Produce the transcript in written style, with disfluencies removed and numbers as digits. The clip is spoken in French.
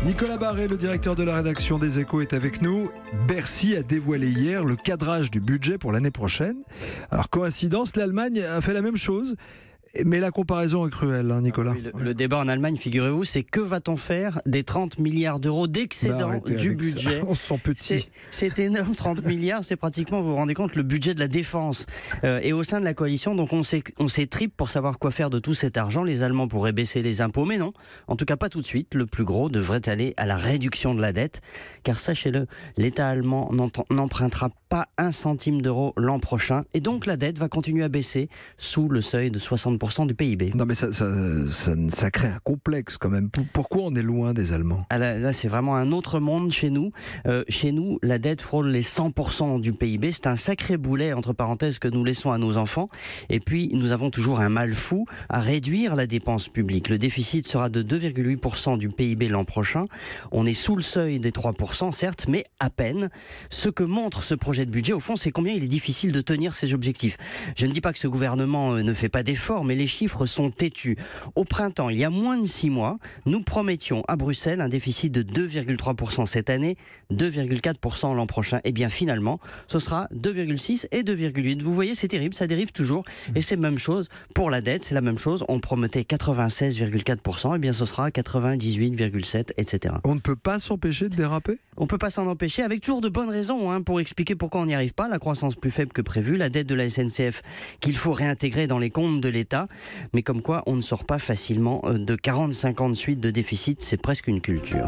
Nicolas Barré, le directeur de la rédaction des Échos, est avec nous. Bercy a dévoilé hier le cadrage du budget pour l'année prochaine. Alors, coïncidence, l'Allemagne a fait la même chose. Mais la comparaison est cruelle, hein, Nicolas. Oui, le débat en Allemagne, figurez-vous, c'est que va-t-on faire des 30 milliards d'euros d'excédent du budget. Ça. On se sent petit. C'est énorme, 30 milliards, c'est pratiquement, vous vous rendez compte, le budget de la défense. Et au sein de la coalition, donc on s'étripe pour savoir quoi faire de tout cet argent. Les Allemands pourraient baisser les impôts, mais non, en tout cas pas tout de suite. Le plus gros devrait aller à la réduction de la dette. Car sachez-le, l'État allemand n'empruntera pas un centime d'euro l'an prochain. Et donc la dette va continuer à baisser sous le seuil de 60% du PIB. Non mais ça crée un complexe quand même. Pourquoi on est loin des Allemands ? Là c'est vraiment un autre monde chez nous. Chez nous, la dette frôle les 100% du PIB. C'est un sacré boulet, entre parenthèses, que nous laissons à nos enfants. Et puis, nous avons toujours un mal fou à réduire la dépense publique. Le déficit sera de 2,8% du PIB l'an prochain. On est sous le seuil des 3%, certes, mais à peine. Ce que montre ce projet de budget, au fond, c'est combien il est difficile de tenir ces objectifs. Je ne dis pas que ce gouvernement ne fait pas d'efforts, mais les chiffres sont têtus. Au printemps, il y a moins de 6 mois, nous promettions à Bruxelles un déficit de 2,3% cette année, 2,4% l'an prochain. Et bien finalement, ce sera 2,6 et 2,8. Vous voyez, c'est terrible, ça dérive toujours. Et c'est la même chose pour la dette, c'est la même chose. On promettait 96,4%, et bien ce sera 98,7%, etc. On ne peut pas s'empêcher de déraper ? On ne peut pas s'en empêcher, avec toujours de bonnes raisons pour expliquer pourquoi on n'y arrive pas. La croissance plus faible que prévu, la dette de la SNCF qu'il faut réintégrer dans les comptes de l'État. Mais comme quoi, on ne sort pas facilement de 45 ans de suite de déficit, c'est presque une culture.